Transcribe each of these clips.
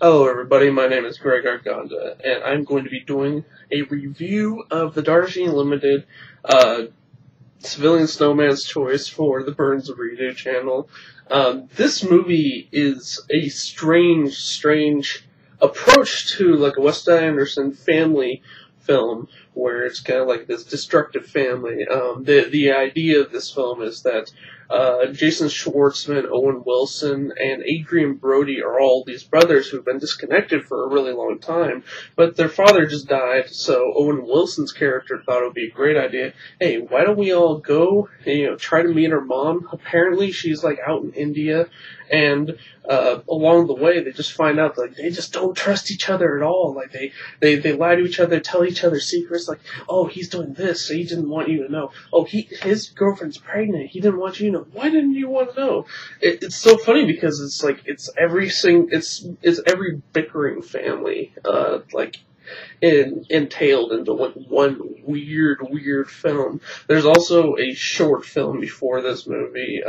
Hello everybody, my name is gregarganda, and I'm going to be doing a review of the Darjeeling Limited Civilian Snowman's Choice for the Burns Redo channel. This movie is a strange approach to like a Wes Anderson family film, where it's kind of like this destructive family. The idea of this film is that Jason Schwartzman, Owen Wilson, and Adrian Brody are all these brothers who've been disconnected for a really long time, but their father just died, so Owen Wilson's character thought it would be a great idea. Hey, why don't we all go and, try to meet her mom? Apparently she's like out in India, and along the way they just find out like they just don't trust each other at all. Like they lie to each other, tell each other secrets, like, oh, he's doing this, so he didn't want you to know. Oh, his girlfriend's pregnant, he didn't want you to know. Why didn't you want to know? It's so funny because it's like it's every bickering family entailed into like one weird film. There's also a short film before this movie.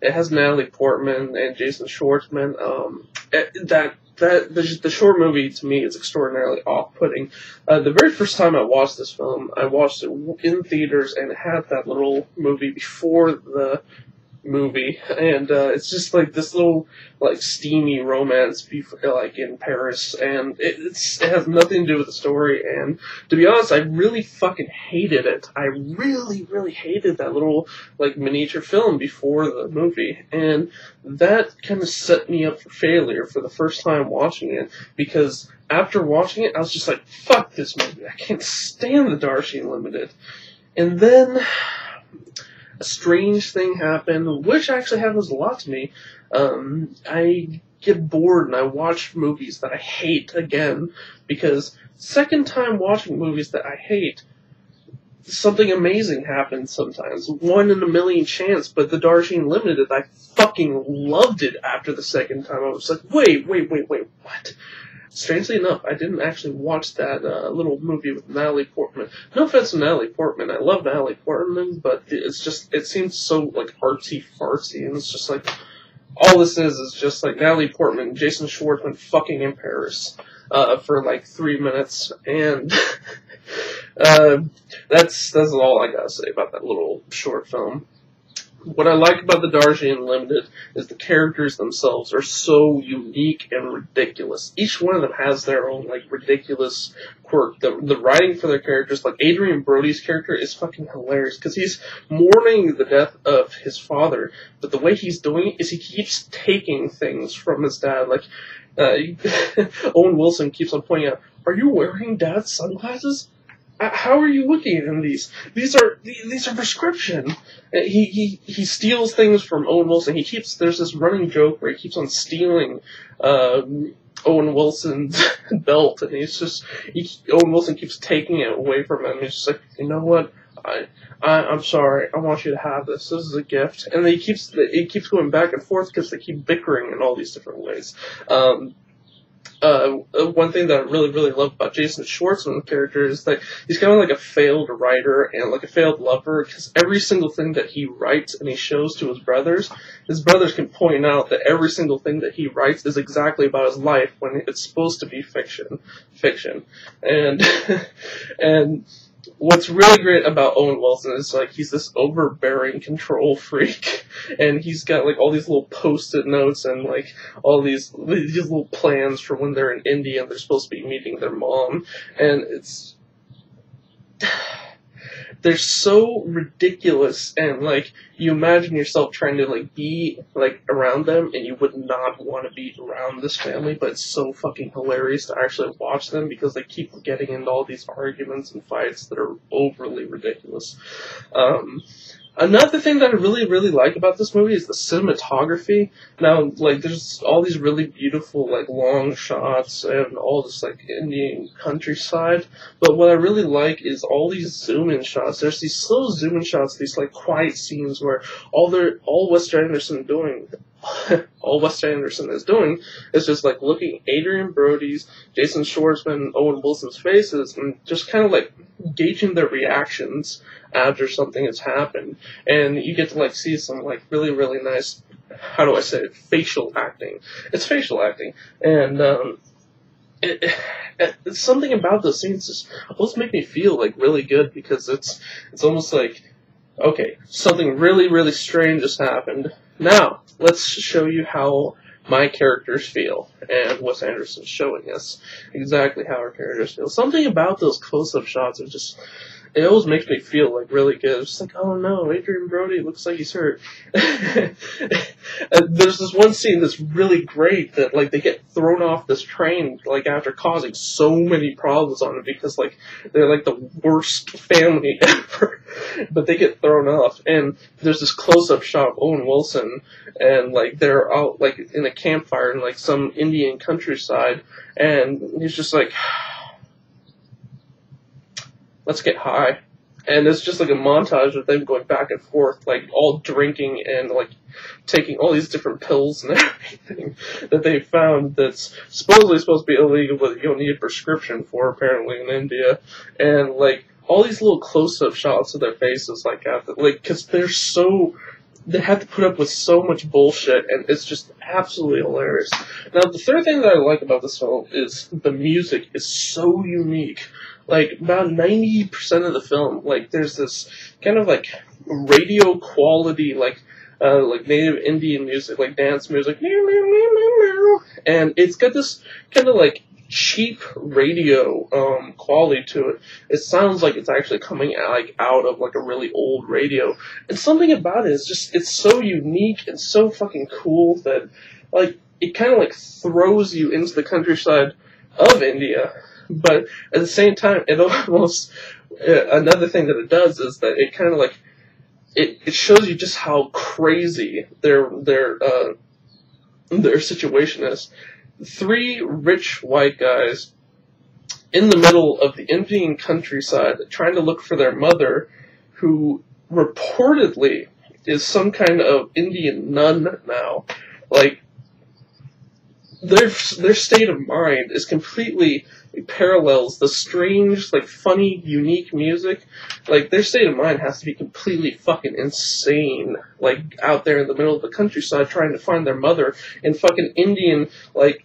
It has Natalie Portman and Jason Schwartzman. The short movie to me is extraordinarily off-putting. The very first time I watched this film, I watched it in theaters, and it had that little movie before the movie, and it's just like this little like steamy romance like in Paris, and it has nothing to do with the story. And to be honest, I really fucking hated it. I really hated that little like miniature film before the movie, and that kind of set me up for failure for the first time watching it, because after watching it I was just like, fuck this movie, I can't stand the Darjeeling Limited. And then a strange thing happened, which actually happens a lot to me. I get bored and I watch movies that I hate again, because second time watching movies that I hate, something amazing happens sometimes. 1 in a million chance, but the Darjeeling Limited, I fucking loved it after the second time. I was like, wait, what? Strangely enough, I didn't actually watch that little movie with Natalie Portman. No offense to Natalie Portman, I love Natalie Portman, but it seems so like artsy-fartsy, and it's just like, all this is just like Natalie Portman, Jason Schwartzman fucking in Paris for like 3 minutes, and that's all I gotta say about that little short film. What I like about the Darjeeling Limited is the characters themselves are so unique and ridiculous. Each one of them has their own, like, ridiculous quirk. The writing for their characters, like Adrian Brody's character, is fucking hilarious, because he's mourning the death of his father, but the way he's doing it is he keeps taking things from his dad. Like, Owen Wilson keeps on pointing out, are you wearing Dad's sunglasses? How are you looking at these? These are prescription. He steals things from Owen Wilson. There's this running joke where he keeps on stealing Owen Wilson's belt, and Owen Wilson keeps taking it away from him. He's just like, you know what? I'm sorry. I want you to have this. This is a gift. And he keeps going back and forth because they keep bickering in all these different ways. One thing that I really love about Jason Schwartzman's character is that he's kind of like a failed writer and like a failed lover, because every single thing that he writes and he shows to his brothers can point out that every single thing that he writes is exactly about his life when it's supposed to be fiction. And, and what's really great about Owen Wilson is like he's this overbearing control freak, and he's got like all these little post-it notes and like all these little plans for when they're in India and they're supposed to be meeting their mom, and they're so ridiculous, and like you imagine yourself trying to like be like around them, and you would not want to be around this family, but it's so fucking hilarious to actually watch them because they keep getting into all these arguments and fights that are overly ridiculous. Another thing that I really like about this movie is the cinematography. Now, like, there's all these really beautiful, like, long shots and all this, like, Indian countryside. But what I really like is all these zoom-in shots. There's these slow zoom-in shots, these, like, quiet scenes where all Wes Anderson is doing is just, like, looking at Adrian Brody's, Jason Schwartzman, and Owen Wilson's faces and just kind of, like, gauging their reactions after something has happened. And you get to, like, see some, like, really nice how do I say it, facial acting. It's facial acting, and it's something about those scenes just almost make me feel like really good, because it's almost like, okay, something really, really strange just happened. Now, let's show you how my characters feel. And Wes Anderson's showing us exactly how our characters feel. Something about those close-up shots is just, it always makes me feel like really good. It's like, oh no, Adrian Brody looks like he's hurt. There's this one scene that's really great that, like, they get thrown off this train, like, after causing so many problems on it, because, like, they're like the worst family ever. But they get thrown off, and there's this close-up shot of Owen Wilson, and, like, they're out, like, in a campfire in, like, some Indian countryside, and he's just like, let's get high. And it's just like a montage of them going back and forth, like, all drinking and, like, taking all these different pills and everything that they found that's supposedly supposed to be illegal, but you don't need a prescription for, apparently, in India. And, like, all these little close-up shots of their faces, like, after, like, because they have to put up with so much bullshit, and it's just absolutely hilarious. Now, the third thing that I like about this film is the music is so unique. Like, about 90% of the film, like, there's this kind of, like, radio quality, like native Indian music, like dance music, and it's got this kind of, like, cheap radio quality to it. It sounds like it's actually coming out of like a really old radio. And something about it is just, it's so unique and so fucking cool that, like, it kind of like throws you into the countryside of India. But at the same time, it almost, another thing that it does is that it kind of like, it shows you just how crazy their situation is. 3 rich white guys in the middle of the Indian countryside trying to look for their mother, who reportedly is some kind of Indian nun now. Like, their state of mind is completely parallels the strange, like, funny, unique music. Like, their state of mind has to be completely fucking insane, like, out there in the middle of the countryside trying to find their mother in fucking Indian, like,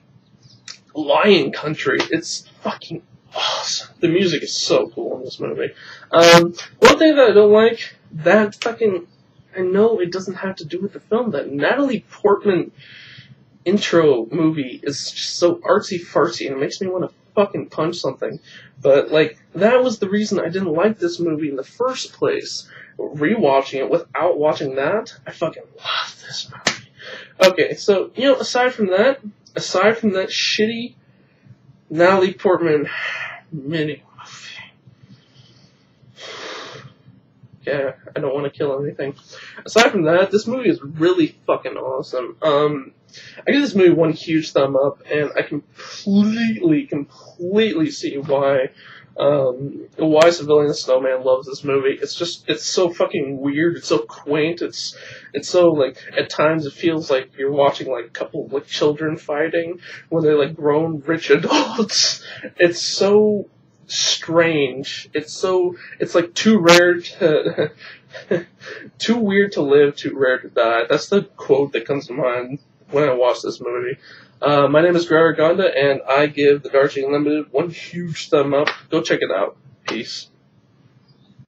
lion country. It's fucking awesome. The music is so cool in this movie. One thing that I don't like, that fucking, I know it doesn't have to do with the film, that Natalie Portman intro movie is just so artsy-fartsy, and it makes me want to fucking punch something. But, like, that was the reason I didn't like this movie in the first place. Rewatching it without watching that, I fucking love this movie. Okay, so, you know, aside from that shitty Natalie Portman mini movie. Yeah, I don't want to kill anything. Aside from that, this movie is really fucking awesome. I give this movie one huge thumb up, and I completely see why Civilian Snowman loves this movie. It's so fucking weird, it's so quaint, it's so, like, at times it feels like you're watching, like, a couple of, like, children fighting when they're, like, grown, rich adults. It's so strange. It's like too rare to, too weird to live, too rare to die. That's the quote that comes to mind when I watch this movie. My name is gregarganda, and I give the Darjeeling Limited one huge thumb up. Go check it out. Peace.